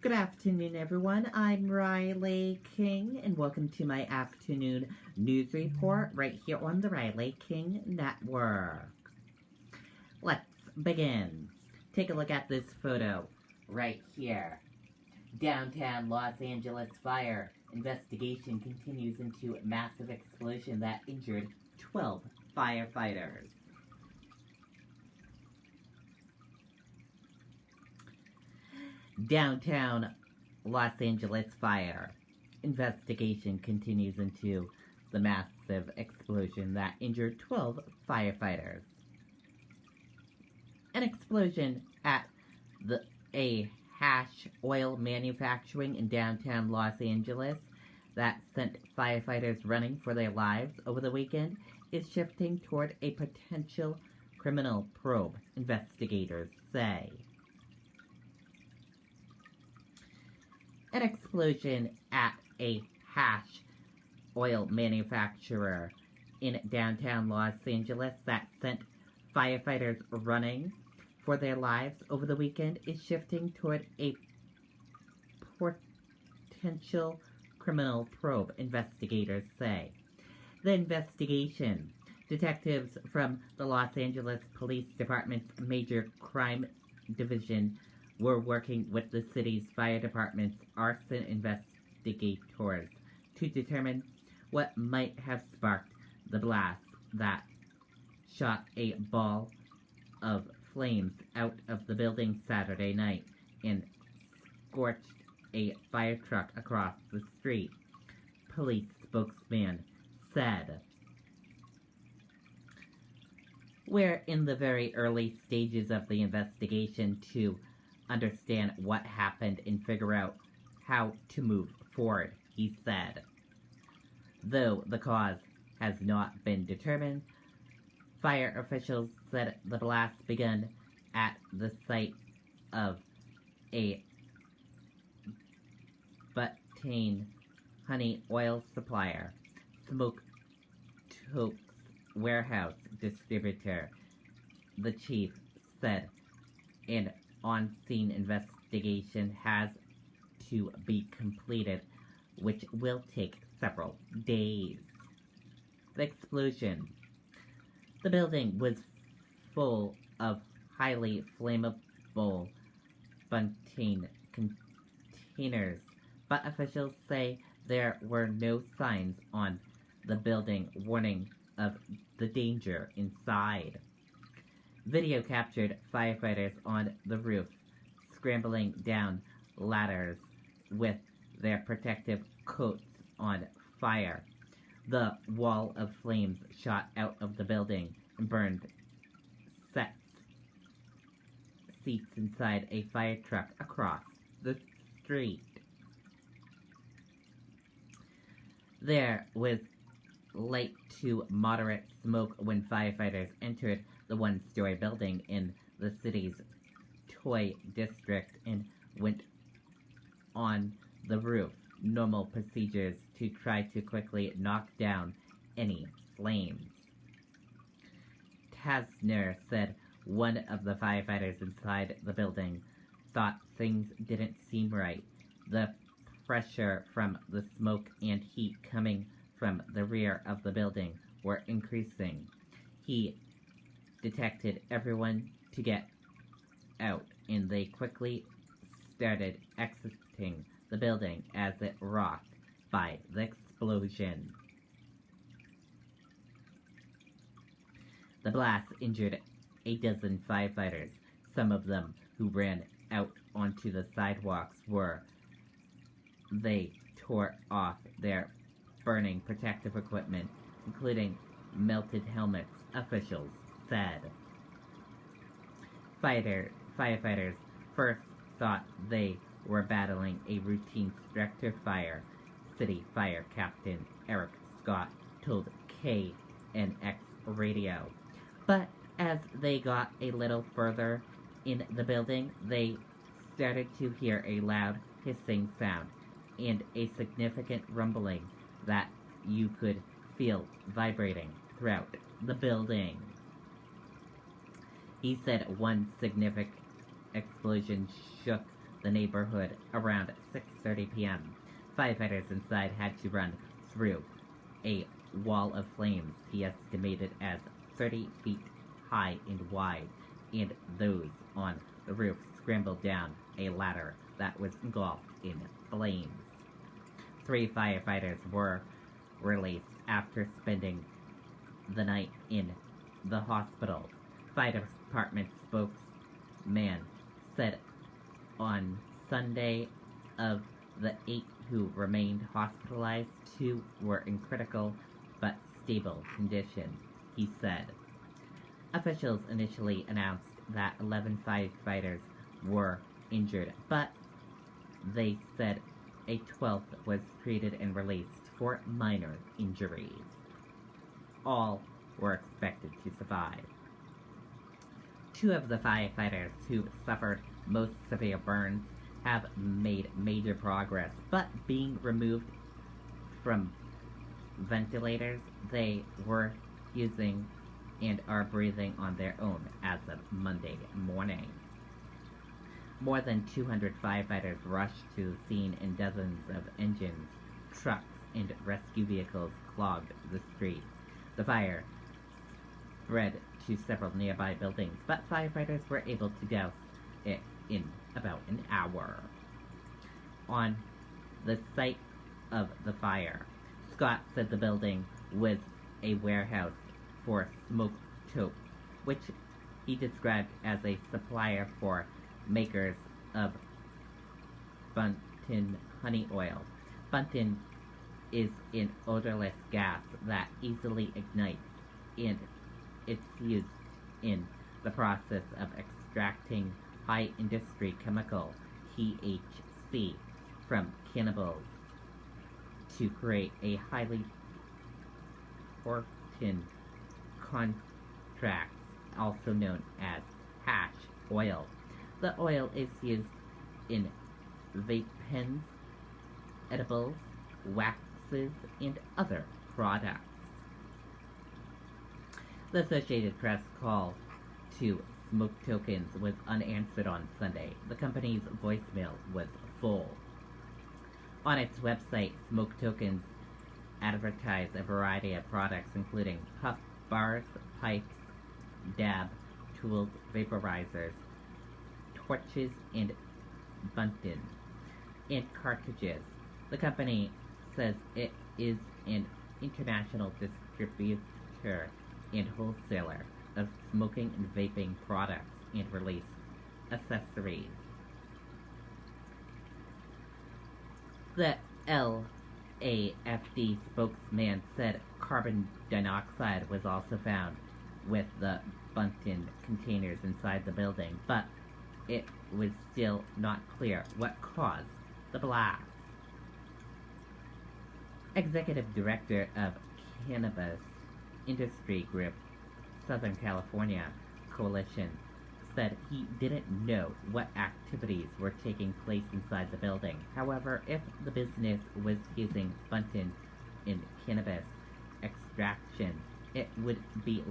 Good afternoon, everyone. I'm Riley King, and welcome to my afternoon news report right here on the Riley King Network. Let's begin. Take a look at this photo right here. Downtown Los Angeles fire investigation continues into massive explosion that injured 12 firefighters. Downtown Los Angeles fire investigation continues into the massive explosion that injured 12 firefighters. An explosion at a hash oil manufacturing in downtown Los Angeles that sent firefighters running for their lives over the weekend is shifting toward a potential criminal probe, investigators say. An explosion at a hash oil manufacturer in downtown Los Angeles that sent firefighters running for their lives over the weekend is shifting toward a potential criminal probe, investigators say. The investigation, detectives from the Los Angeles Police Department's Major Crime Division were working with the city's fire department's arson investigators to determine what might have sparked the blast that shot a ball of flames out of the building Saturday night and scorched a fire truck across the street, police spokesman said. We're in the very early stages of the investigation to understand what happened and figure out how to move forward, he said. Though the cause has not been determined, fire officials said the blast began at the site of a butane honey oil supplier, Smoke Toke's warehouse distributor, the chief said. An on-scene investigation has to be completed, which will take several days. The explosion. The building was full of highly flammable butane containers, but officials say there were no signs on the building warning of the danger inside. Video captured firefighters on the roof scrambling down ladders with their protective coats on fire. The wall of flames shot out of the building and burned seats inside a fire truck across the street. There was light to moderate smoke when firefighters entered the one-story building in the city's toy district and went on the roof. Normal procedures to try to quickly knock down any flames. Tasner said one of the firefighters inside the building thought things didn't seem right. The pressure from the smoke and heat coming from the rear of the building were increasing. He detected everyone to get out, and they quickly started exiting the building as it rocked by the explosion. The blast injured a dozen firefighters, some of them who ran out onto the sidewalks they tore off their burning protective equipment, including melted helmets, officials said. Firefighters first thought they were battling a routine structure fire, City Fire Captain Eric Scott told KNX Radio. But as they got a little further in the building, they started to hear a loud hissing sound and a significant rumbling that you could feel vibrating throughout the building. He said one significant explosion shook the neighborhood around 6:30 p.m. Firefighters inside had to run through a wall of flames he estimated as 30 feet high and wide, and those on the roof scrambled down a ladder that was engulfed in flames. 3 firefighters were released after spending the night in the hospital. Fire department spokesman said on Sunday of the 8 who remained hospitalized, 2 were in critical but stable condition, he said. Officials initially announced that 11 firefighters were injured, but they said a 12th was treated and released for minor injuries. All were expected to survive. 2 of the firefighters who suffered most severe burns have made major progress, but being removed from ventilators they were using and are breathing on their own as of Monday morning. More than 200 firefighters rushed to the scene and dozens of engines, trucks, and rescue vehicles clogged the streets. The fire spread to several nearby buildings, but firefighters were able to douse it in about an hour. On the site of the fire, Scott said the building was a warehouse for smoke totes, which he described as a supplier for makers of Buntin honey oil. Buntin is an odorless gas that easily ignites, and it's used in the process of extracting high-industry chemical THC from cannabis to create a highly potent contract, also known as hash oil. The oil is used in vape pens, edibles, waxes, and other products. The Associated Press call to Smoke Tokens was unanswered on Sunday. The company's voicemail was full. On its website, Smoke Tokens advertised a variety of products including puff bars, pipes, dab, tools, vaporizers, torches, and buntin, and cartridges. The company says it is an international distributor and wholesaler of smoking and vaping products and release accessories. The LAFD spokesman said carbon dioxide was also found with the buntin containers inside the building, but it was still not clear what caused the blast. Executive Director of Cannabis Industry Group, Southern California Coalition, said he didn't know what activities were taking place inside the building. However, if the business was using buntin in cannabis extraction, it would be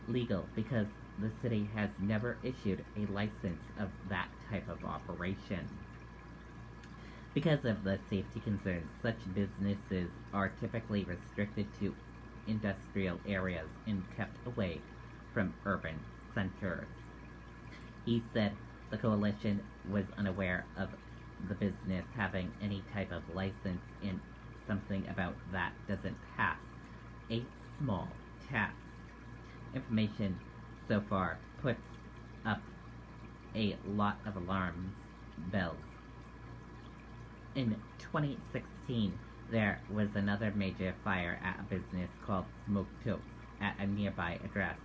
legal because the city has never issued a license of that type of operation. Because of the safety concerns, such businesses are typically restricted to industrial areas and kept away from urban centers. He said the coalition was unaware of the business having any type of license, and something about that doesn't pass a small test. Information so far puts up a lot of alarm bells. In 2016, there was another major fire at a business called Smoke Totes at a nearby address.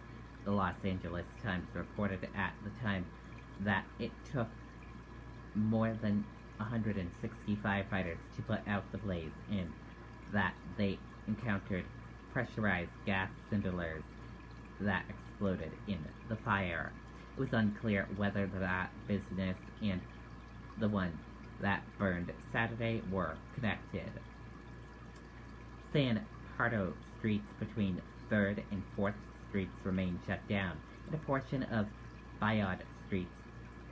The Los Angeles Times reported at the time that it took more than 160 firefighters to put out the blaze, and that they encountered pressurized gas cylinders that exploded in the fire. It was unclear whether that business and the one that burned Saturday were connected. San Pardo streets between 3rd and 4th Streets remain shut down, and a portion of Bayard streets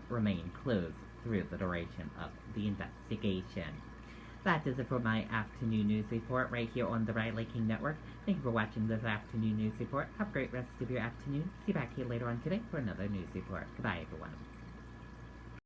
remain closed through the duration of the investigation. That does it for my afternoon news report right here on the Riley King Network. Thank you for watching this afternoon news report. Have a great rest of your afternoon. See you back here later on today for another news report. Goodbye, everyone.